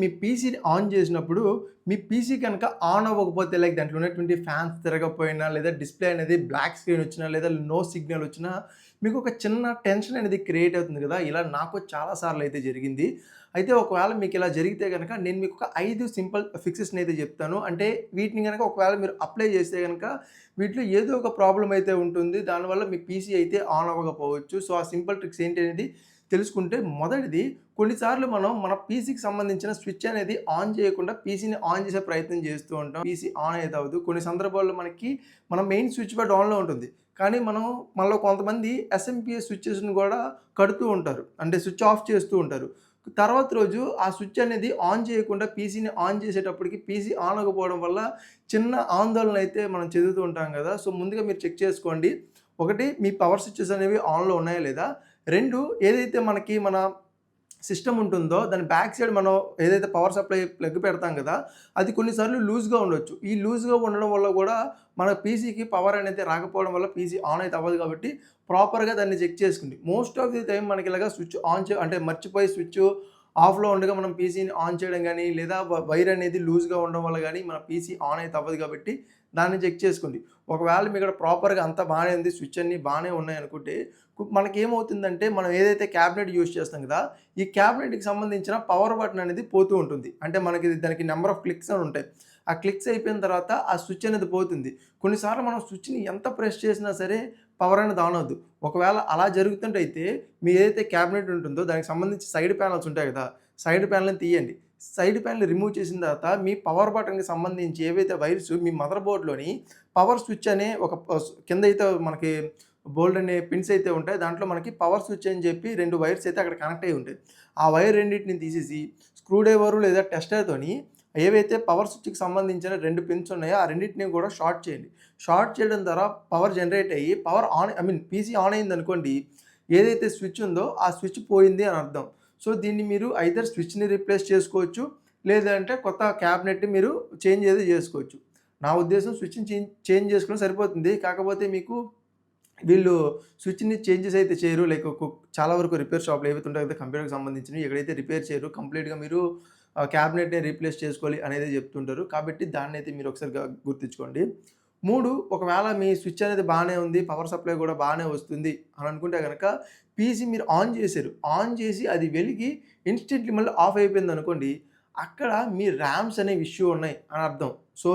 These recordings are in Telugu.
మీ పీసీని ఆన్ చేసినప్పుడు, మీ పీసీ కనుక ఆన్ అవ్వకపోతే లైక్ దాంట్లో ఉన్నటువంటి ఫ్యాన్స్ తిరగకపోయినా, లేదా డిస్‌ప్లే అనేది బ్లాక్ స్క్రీన్ వచ్చినా, లేదా నో సిగ్నల్ వచ్చినా, మీకు ఒక చిన్న టెన్షన్ అనేది క్రియేట్ అవుతుంది కదా! ఇలా నాకు చాలా సార్లు అయితే జరిగింది. అయితే ఒకవేళ మీకు ఇలా జరిగితే గనక నేను మీకు ఒక 5 సింపుల్ ఫిక్సెస్‌ని అయితే చెప్తాను. అంటే వీటిని గనక ఒకవేళ మీరు అప్లై చేస్తే గనక వీటిలో ఏదో ఒక ప్రాబ్లమ్ అయితే ఉంటుంది. దానివల్ల మీ పీసీ అయితే ఆన్ అవ్వకపోవచ్చు. సో, ఆ సింపుల్ ట్రిక్స్ ఏంటి అనేది తెలుసుకుంటే మొదటిది కొన్నిసార్లు మనం మన పీసీకి సంబంధించిన స్విచ్ అనేది ఆన్ చేయకుండా పీసీని ఆన్ చేసే ప్రయత్నం చేస్తూ ఉంటాం. పీసీ ఆన్ అయితే అవ్వదు. కొన్ని సందర్భాల్లో మనకి మన మెయిన్ స్విచ్ బోర్డ్ ఆన్‌లో ఉంటుంది. కానీ మనలో కొంతమంది ఎస్ఎంపీఎస్ స్విచెస్‌ని కూడా కడుతూ ఉంటారు. అంటే స్విచ్ ఆఫ్ చేస్తూ ఉంటారు. తర్వాత రోజు ఆ స్విచ్ అనేది ఆన్ చేయకుండా పీసీని ఆన్ చేసేటప్పటికి పీసీ ఆన్ అవ్వకపోవడం వల్ల చిన్న ఆందోళన అయితే మనం చెందుతూ ఉంటాం కదా! సో, ముందుగా మీరు చెక్ చేసుకోండి. ఒకటి మీ పవర్ స్విచెస్ అనేవి ఆన్‌లో ఉన్నాయా లేదా? 2 ఏదైతే మనకి మన సిస్టమ్ ఉంటుందో దాని బ్యాక్ సైడ్ మనం ఏదైతే పవర్ సప్లై ప్లగ్ పెడతాం కదా! అది కొన్నిసార్లు లూజ్‌గా ఉండొచ్చు. ఈ లూజ్‌గా ఉండడం వల్ల కూడా మన పీసీకి పవర్ అనేది రాకపోవడం వల్ల పీసీ ఆన్ అయితే అవ్వదు కాబట్టి ప్రాపర్‌గా దాన్ని చెక్ చేసుకోండి. మోస్ట్ ఆఫ్ ది టైమ్ మనకి ఇలాగా స్విచ్ ఆన్ అంటే మర్చిపోయి స్విచ్ ఆఫ్‌లో ఉండగా మనం పీసీని ఆన్ చేయడం గానీ, లేదా వైర్ అనేది లూజ్‌గా ఉండడం వల్ల గానీ మన పీసీ ఆన్ అయితే అవ్వదు కాబట్టి దాన్ని చెక్ చేసుకోండి. ఒకవేళ మీక్కడ ప్రాపర్‌గా అంతా బానే ఉంది, స్విచ్ అన్నీ బానే ఉన్నాయనుకుంటే మనకేమవుతుందంటే మనం ఏదైతే క్యాబినెట్ యూజ్ చేస్తాం కదా! ఈ క్యాబినెట్‌కి సంబంధించిన పవర్ బటన్ అనేది పోతూ ఉంటుంది. అంటే మనకి దానికి నంబర్ ఆఫ్ క్లిక్స్ అని ఉంటాయి. ఆ క్లిక్స్ అయిపోయిన తర్వాత ఆ స్విచ్ అనేది పోతుంది. కొన్నిసార్లు మనం స్విచ్‌ని ఎంత ప్రెస్ చేసినా సరే పవర్ అనేది ఆన్ అవ్వదు. ఒకవేళ అలా జరుగుతుంటయితే మీ ఏదైతే క్యాబినెట్ ఉంటుందో దానికి సంబంధించి సైడ్ ప్యానెల్స్ ఉంటాయి కదా! సైడ్ ప్యానెల్‌ని తీయండి. సైడ్ ప్యానెల్ రిమూవ్ చేసిన తర్వాత మీ పవర్ బటన్‌కి సంబంధించి ఏవైతే వైర్స్ మీ మదర్ బోర్డ్‌లోని పవర్ స్విచ్ అనే ఒక కిందయితే మనకి బోల్డన్ని పిన్స్ అయితే ఉంటాయి. దాంట్లో మనకి పవర్ స్విచ్ అని చెప్పి 2 వైర్స్ అయితే అక్కడ కనెక్ట్ అయ్యి ఉంటాయి. ఆ వైర్ రెండిటిని తీసేసి స్క్రూ డ్రైవరు లేదా టెస్టర్‌తోని ఏవైతే పవర్ స్విచ్‌కి సంబంధించిన 2 పిన్స్ ఉన్నాయో ఆ రెండిటిని కూడా షార్ట్ చేయండి. షార్ట్ చేయడం ద్వారా పవర్ జనరేట్ అయ్యి పవర్ ఆన్ పీసీ ఆన్ అయిందనుకోండి, ఏదైతే స్విచ్ ఉందో ఆ స్విచ్ పోయింది అని అర్థం. సో, దీన్ని మీరు ఐదర్ స్విచ్‌ని రీప్లేస్ చేసుకోవచ్చు. లేదంటే కొత్త క్యాబినెట్‌ని మీరు చేంజ్ అయితే చేసుకోవచ్చు. నా ఉద్దేశం స్విచ్‌ని చేంజ్ చేసుకుంటే సరిపోతుంది. కాకపోతే మీకు వీళ్ళు స్విచ్‌ని చేంజెస్ అయితే చేయరు. లైక్ చాలా వరకు రిపేర్ షాప్‌లు ఏవైతే ఉంటాయో కదా కంప్యూటర్‌కి సంబంధించినవి ఎక్కడైతే రిపేర్ చేయరు. కంప్లీట్‌గా మీరు క్యాబినెట్‌నే రీప్లేస్ చేసుకోవాలి అనేది చెప్తుంటారు. కాబట్టి దాన్నైతే మీరు ఒకసారి గుర్తుంచుకోండి. 3 ఒకవేళ మీ స్విచ్ అనేది బానే ఉంది. పవర్ సప్లై కూడా బానే వస్తుంది అని అనుకుంటే గనక పీసీ మీరు ఆన్ చేశారు. ఆన్ చేసి అది వెలిగి ఇన్‌స్టంట్‌లీ మళ్ళీ ఆఫ్ అయిపోయిందనుకోండి. అక్కడ మీ ర్యామ్స్ అనేవి ఇష్యూ ఉన్నాయి అని అర్థం. సో,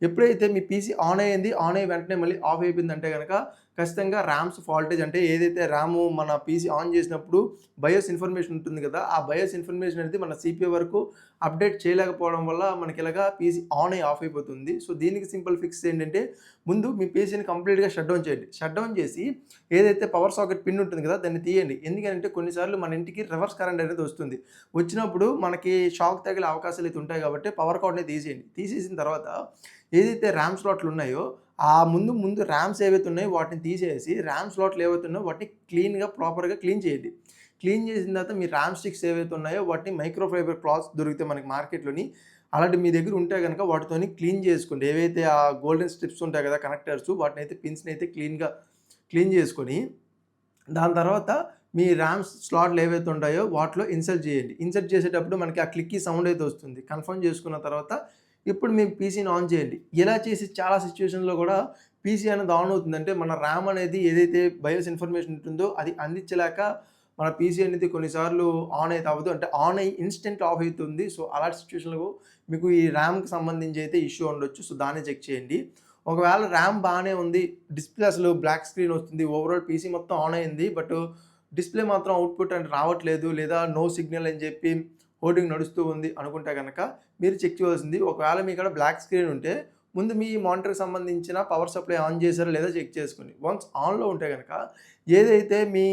ఎప్పుడైతే మీ పీసీ ఆన్ అయ్యింది. ఆన్ అయ్యి వెంటనే మళ్ళీ ఆఫ్ అయిపోయిందంటే గనక ఖచ్చితంగా ర్యామ్స్ ఫాల్టేజ్ అంటే ఏదైతే ర్యాము మన పీసీ ఆన్ చేసినప్పుడు బయోస్ ఇన్ఫర్మేషన్ ఉంటుంది కదా! ఆ బయోస్ ఇన్ఫర్మేషన్ అనేది మన సీపీయూ వరకు అప్డేట్ చేయలేకపోవడం వల్ల మనకి ఇలాగా పీసీ ఆన్ అయ్యి ఆఫ్ అయిపోతుంది. సో, దీనికి సింపుల్ ఫిక్స్ ఏంటంటే ముందు మీ పీసీని కంప్లీట్‌గా షట్ డౌన్ చేయండి. షట్ డౌన్ చేసి ఏదైతే పవర్ సాకెట్ పిన్ ఉంటుంది కదా! దాన్ని తీయండి. ఎందుకంటే కొన్నిసార్లు మన ఇంటికి రివర్స్ కరెంట్ అనేది వస్తుంది. వచ్చినప్పుడు మనకి షాక్ తగిలే అవకాశాలు అయితే ఉంటాయి కాబట్టి పవర్ కార్డ్‌ని తీసేయండి. తీసేసిన తర్వాత ఏదైతే ర్యామ్ స్లాట్లు ఉన్నాయో ఆ ముందు ర్యామ్స్ ఏవైతే ఉన్నాయో వాటిని తీసేసి ర్యామ్ స్లాట్లు ఏవైతే ఉన్నాయో వాటిని క్లీన్‌గా ప్రాపర్‌గా క్లీన్ చేయండి. క్లీన్ చేసిన తర్వాత మీ ర్యామ్ స్టిక్స్ ఏవైతే ఉన్నాయో వాటిని మైక్రో ఫైబర్ క్లాత్స్ దొరుకుతాయి మనకి మార్కెట్‌లోని. అలాంటివి మీ దగ్గర ఉంటే గనక వాటితోని క్లీన్ చేసుకోండి. ఏవైతే ఆ గోల్డెన్ స్ట్రిప్స్ ఉంటాయి కదా! కనెక్టర్స్ వాటినైతే పిన్స్‌నైతే క్లీన్‌గా క్లీన్ చేసుకొని దాని తర్వాత మీ ర్యామ్స్ స్లాట్లు ఏవైతే ఉంటాయో వాటిలో ఇన్సర్ట్ చేయండి. ఇన్సర్ట్ చేసేటప్పుడు మనకి ఆ క్లిక్కీ సౌండ్ అయితే వస్తుంది. కన్ఫర్మ్ చేసుకున్న తర్వాత ఇప్పుడు మీ పీసీని ఆన్ చేయండి. ఇలా చేసి చాలా సిట్యుయేషన్‌లో కూడా పీసీ అనేది ఆన్ అవుతుంది. అంటే మన ర్యామ్ అనేది ఏదైతే బయోస్ ఇన్ఫర్మేషన్ ఉంటుందో అది అందించలేక మన పీసీ అనేది కొన్నిసార్లు ఆన్ అయితే అవ్వదు. అంటే ఆన్ అయ్యి ఇన్‌స్టంట్ ఆఫ్ అయితుంది. సో, అలాంటి సిట్యుయేషన్‌లో మీకు ఈ ర్యామ్‌కి సంబంధించి అయితే ఇష్యూ ఉండొచ్చు. సో, దాన్ని చెక్ చేయండి. ఒకవేళ ర్యామ్ బానే ఉంది. డిస్‌ప్లే అసలు బ్లాక్ స్క్రీన్ వస్తుంది. ఓవరాల్ పీసీ మొత్తం ఆన్ అయింది. డిస్‌ప్లే మాత్రం అవుట్‌పుట్ అంటే రావట్లేదు. లేదా నో సిగ్నల్ అని చెప్పి హోర్డింగ్ నడుస్తూ ఉంది అనుకుంటే గనక మీరు చెక్ చేయాల్సింది ఒకవేళ మీకాడ బ్లాక్ స్క్రీన్ ఉంటే ముందు మీ మానిటర్‌కి సంబంధించిన పవర్ సప్లై ఆన్ చేశారో లేదో చెక్ చేసుకోండి. వన్స్ ఆన్‌లో ఉంటే గనక ఏదైతే మీ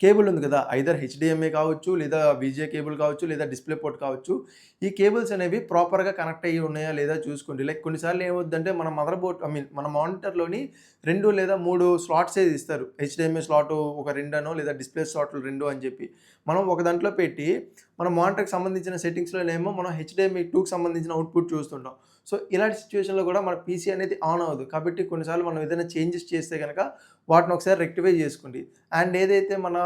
కేబుల్ ఉంది కదా! ఐదర్ హెచ్‌డీఎంఐ కావచ్చు, లేదా వీజీఏ కేబుల్ కావచ్చు, లేదా డిస్‌ప్లే పోర్ట్ కావచ్చు. ఈ కేబుల్స్ అనేవి ప్రాపర్‌గా కనెక్ట్ అయ్యి ఉన్నాయా లేదా చూసుకోండి. లైక్ కొన్నిసార్లు ఏమవుద్దంటే మన మదర్ బోర్డ్ మన మానిటర్‌లోని 2 లేదా 3 స్లాట్సే ఇస్తారు. హెచ్‌డీఎంఐ స్లాటు ఒక 2 అనో లేదా డిస్‌ప్లే స్లాట్లు 2 అని చెప్పి. మనం ఒక దాంట్లో పెట్టి మన మానిటర్‌కి సంబంధించిన సెట్టింగ్స్‌లోనేమో మనం హెచ్‌డీఎంఐ 2కి సంబంధించిన అవుట్‌పుట్ చూస్తుంటాం. సో, ఇలాంటి సిట్యుయేషన్‌లో కూడా మన పీసీ అనేది ఆన్ అవ్వదు. కాబట్టి కొన్నిసార్లు మనం ఏదైనా చేంజెస్ చేస్తే గనక వాటిని ఒకసారి రెక్టిఫై చేసుకోండి. అండ్ ఏదైతే మన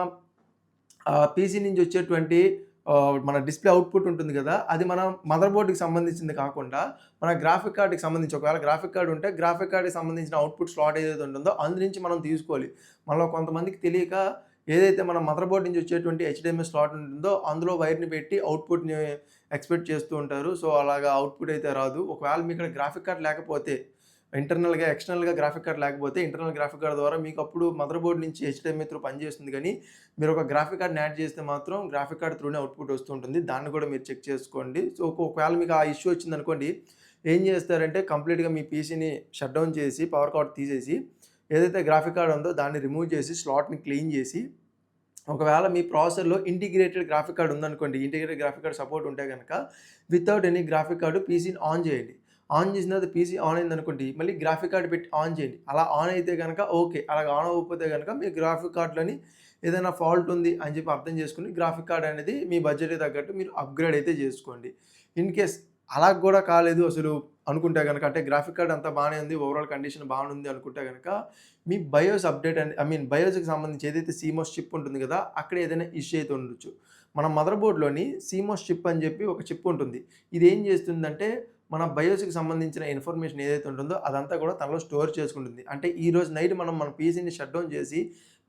పీసీ నుంచి వచ్చేటువంటి మన డిస్‌ప్లే అవుట్‌పుట్ ఉంటుంది గదా! అది మన మదర్ బోర్డ్‌కి సంబంధించింది కాకుండా, మన గ్రాఫిక్ కార్డ్‌కి సంబంధించి ఒకవేళ గ్రాఫిక్ కార్డ్ ఉంటే, గ్రాఫిక్ కార్డ్‌కి సంబంధించిన అవుట్‌పుట్ స్లాట్ ఏదైతే ఉంటుందో, అందు నుంచి మనం తీసుకోవాలి. మనలో కొంతమందికి తెలియక ఏదైతే మన మదర్ బోర్డ్ నుంచి వచ్చేటువంటి హెచ్‌డీఎంఐ స్లాట్ ఉంటుందో, అందులో వైర్‌ని పెట్టి అవుట్‌పుట్‌ని ఎక్స్‌పెక్ట్ చేస్తూ ఉంటారు. సో, అలాగా అవుట్‌పుట్ అయితే రాదు. ఒకవేళ మీ ఇక్కడ గ్రాఫిక్ కార్డ్ లేకపోతే ఎక్స్‌టర్నల్‌గా గ్రాఫిక్ కార్డ్ లేకపోతే, ఇంటర్నల్ గ్రాఫిక్ కార్డ్ ద్వారా మీకు అప్పుడు మదర్ బోర్డ్ నుంచి హెచ్‌డీఎంఐ త్రూ పనిచేస్తుంది గానీ, మీరు ఒక గ్రాఫిక్ కార్డ్‌ని యాడ్ చేస్తే మాత్రం గ్రాఫిక్ కార్డ్ త్రూనే అవుట్‌పుట్ వస్తూ ఉంటుంది. దాన్ని కూడా మీరు చెక్ చేసుకోండి. సో, ఒకవేళ మీకు ఆ ఇష్యూ వచ్చిందనుకోండి, ఏం చేస్తారంటే కంప్లీట్‌గా మీ పీసీని షట్ డౌన్ చేసి, పవర్ కార్డ్ తీసేసి, ఏదైతే గ్రాఫిక్ కార్డ్ ఉందో దాన్ని రిమూవ్ చేసి, స్లాట్‌ని క్లీన్ చేసి, ఒకవేళ మీ ప్రాసెసర్‌లో ఇంటిగ్రేటెడ్ గ్రాఫిక్ కార్డ్ ఉందనుకోండి, ఇంటిగ్రేటెడ్ గ్రాఫిక్ కార్డ్ సపోర్ట్ ఉంటే గనక, వితౌట్ ఎనీ గ్రాఫిక్ కార్డ్ పీసీని ఆన్ చేయండి. ఆన్ చేసిన తర్వాత పీసీ ఆన్ అయిందనుకోండి, మళ్ళీ గ్రాఫిక్ కార్డ్ పెట్టి ఆన్ చేయండి. అలా ఆన్ అయితే గనక ఓకే. అలాగ ఆన్ అవ్వకపోతే గనక మీ గ్రాఫిక్ కార్డ్‌లోని ఏదైనా ఫాల్ట్ ఉంది అని చెప్పి అర్థం చేసుకొని, గ్రాఫిక్ కార్డ్ అనేది మీ బడ్జెట్‌కి తగ్గట్టు మీరు అప్‌గ్రేడ్ అయితే చేసుకోండి. ఇన్ కేస్ అలా కూడా కాలేదు అసలు అనుకుంటే గనక, అంటే గ్రాఫిక్ కార్డ్ అంతా బానే ఉంది. ఓవరాల్ కండిషన్ బాగుంది అనుకుంటే గనక, మీ బయోస్ అప్డేట్ అని బయోస్‌కి సంబంధించి ఏదైతే సీమోస్ చిప్ ఉంటుంది గదా! అక్కడ ఏదైనా ఇష్యూ అయితే ఉండొచ్చు. మన మదర్ బోర్డ్‌లోని సీమోస్ చిప్ అని చెప్పి ఒక చిప్ ఉంటుంది. ఇదేం చేస్తుందంటే, మన బయోస్‌కి సంబంధించిన ఇన్ఫర్మేషన్ ఏదైతే ఉంటుందో అదంతా కూడా తనలో స్టోర్ చేసుకుంటుంది. అంటే ఈరోజు నైట్ మనం మన పీసీని షట్ డౌన్ చేసి,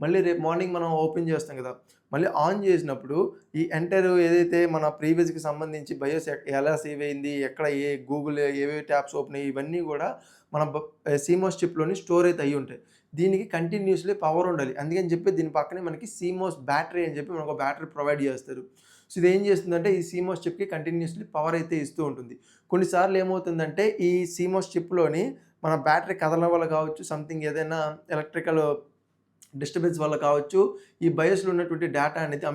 మళ్ళీ రేపు మార్నింగ్ మనం ఓపెన్ చేస్తాం గదా! మళ్ళీ ఆన్ చేసినప్పుడు ఈ ఎంటర్ ఏదైతే మన ప్రీవియస్‌కి సంబంధించి బయోస్ ఎలా సేవ్ అయింది, ఎక్కడ గూగుల్ ఏవేవి ట్యాబ్స్ ఓపెన్ అయ్యాయి, ఇవన్నీ గూడా మన సీమోస్ చిప్‌లోని స్టోర్ అయితే అయ్యుంటాయి. దీనికి కంటిన్యూయస్‌లీ పవర్ ఉండాలి. అందుకని చెప్పి దీని పక్కనే మనకి సీమోస్ బ్యాటరీ అని చెప్పి మనకు ఒక బ్యాటరీ ప్రొవైడ్ చేస్తారు. సో, ఇదేం చేస్తుందంటే ఈ సీమోస్ చిప్‌కి కంటిన్యూయస్‌లీ పవర్ అయితే ఇస్తూ ఉంటుంది. కొన్నిసార్లు ఏమవుతుందంటే ఈ సీమోస్ చిప్‌లోని మన బ్యాటరీ కదలడం వల్ల కావచ్చు, సంథింగ్ ఏదైనా ఎలక్ట్రికల్ డిస్టర్బెన్స్ వల్ల కావచ్చు, ఈ బయోస్‌లో ఉన్నటువంటి డేటా అనేది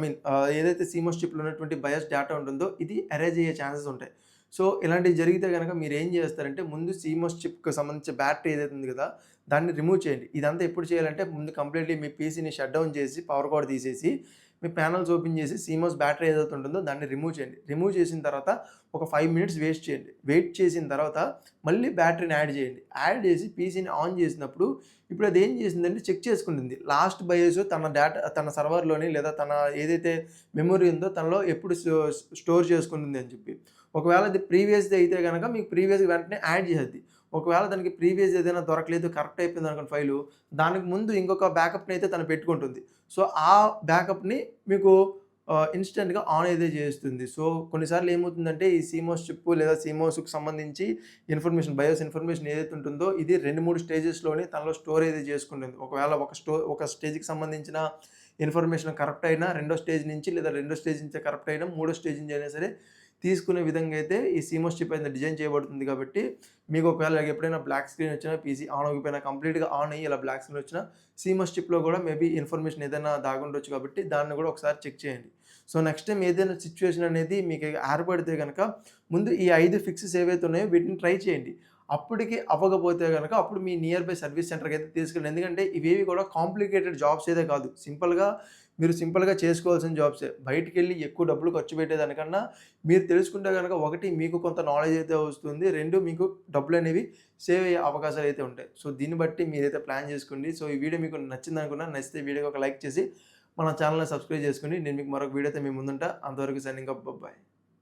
ఏదైతే సీమోస్ చిప్‌లో ఉన్నటువంటి బయోస్ డేటా ఉంటుందో ఇది ఎరేజ్ అయ్యే ఛాన్సెస్ ఉంటాయి. సో, ఇలాంటివి జరిగితే గనక మీరేం చేస్తారంటే ముందు సీమోస్ చిప్‌కి సంబంధించిన బ్యాటరీ ఏదైతే ఉంది కదా! దాన్ని రిమూవ్ చేయండి. ఇదంతా ఎప్పుడు చేయాలంటే ముందు కంప్లీట్‌లీ మీ పీసీని షట్ డౌన్ చేసి, పవర్ కార్డ్ తీసేసి, మీ ప్యానెల్స్ ఓపెన్ చేసి సీమోస్ బ్యాటరీ ఏదైతే ఉంటుందో దాన్ని రిమూవ్ చేయండి. రిమూవ్ చేసిన తర్వాత ఒక 5 మినిట్స్ వేస్ట్ చేయండి. వెయిట్ చేసిన తర్వాత మళ్ళీ బ్యాటరీని యాడ్ చేయండి. యాడ్ చేసి పీసీని ఆన్ చేసినప్పుడు ఇప్పుడు అదేం చేసిందంటే చెక్ చేసుకుంటుంది. లాస్ట్ బయోస్ తన డేటా తన సర్వర్‌లోని లేదా తన ఏదైతే మెమరీ ఉందో తనలో ఎప్పుడు స్టోర్ చేసుకుంటుంది అని చెప్పి. ఒకవేళ అది ప్రీవియస్‌ది అయితే గనక మీకు ప్రీవియస్‌గా వెంటనే యాడ్ చేసేద్ది. ఒకవేళ దానికి ప్రీవియస్ ఏదైనా దొరకలేదు, కరెక్ట్ అయిపోయిందనుకోండి ఫైలు, దానికి ముందు ఇంకొక బ్యాకప్‌ని అయితే తను పెట్టుకుంటుంది. సో, ఆ బ్యాకప్‌ని మీకు ఇన్‌స్టంట్‌గా ఆన్ అయితే చేస్తుంది. సో, కొన్నిసార్లు ఏమవుతుందంటే ఈ సీమోస్ చిప్ లేదా సీమోస్‌కి సంబంధించి బయోస్ ఇన్ఫర్మేషన్ ఏదైతే ఉంటుందో ఇది 2, 3 స్టేజెస్‌లోనే తనలో స్టోర్ అయితే చేసుకుంటుంది. ఒకవేళ ఒక స్టేజ్‌కి సంబంధించిన ఇన్ఫర్మేషన్ కరప్ట్ అయినా రెండో స్టేజ్ నుంచి లేదా రెండో స్టేజ్ నుంచి కరప్ట్ అయినా మూడో స్టేజ్ నుంచి అయినా సరే తీసుకునే విధంగా అయితే ఈ సీమోస్ చిప్ అనేది డిజైన్ చేయబడుతుంది కాబట్టి, మీకు ఒకవేళ ఎప్పుడైనా బ్లాక్ స్క్రీన్ వచ్చినా, పీసీ ఆన్ అవ్వకపోయినా కంప్లీట్‌గా ఆన్ అయ్యి ఇలా బ్లాక్ స్క్రీన్ వచ్చినా, సీమోస్ చిప్‌లో కూడా మేబీ ఇన్ఫర్మేషన్ ఏదైనా దాగుండొచ్చు కాబట్టి దాన్ని కూడా ఒకసారి చెక్ చేయండి. సో, నెక్స్ట్ టైమ్ ఏదైనా సిట్యుయేషన్ అనేది మీకు ఏర్పడితే గనక ముందు ఈ 5 ఫిక్సెస్ ఏవైతే ఉన్నాయో వీటిని ట్రై చేయండి. అప్పటికి అవ్వకపోతే గనక అప్పుడు మీ నియర్ బై సర్వీస్ సెంటర్‌కి అయితే తీసుకెళ్ళండి. ఎందుకంటే ఇవేవి కూడా కాంప్లికేటెడ్ జాబ్స్ అయితే కాదు. మీరు సింపుల్‌గా చేసుకోవాల్సిన జాబ్సే. బయటికెళ్ళి ఎక్కువ డబ్బులు ఖర్చు పెట్టేదానికన్నా మీరు తెలుసుకుంటే గనక ఒకటి మీకు కొంత నాలెడ్జ్ అయితే వస్తుంది. 2 మీకు డబ్బులనేవి సేవ్ అయ్యే అవకాశాలైతే ఉంటాయి. సో, దీన్ని బట్టి మీరైతే ప్లాన్ చేసుకోండి. సో, ఈ వీడియో మీకు నచ్చిందనుకున్నా. నచ్చితే వీడియోకి ఒక లైక్ చేసి మన ఛానెల్‌ని సబ్స్క్రైబ్ చేసుకోండి. నేను మీకు మరొక వీడియోతో మీ ముందుంటా. అంతవరకు సైనింగ్ ఆఫ్. బాయ్.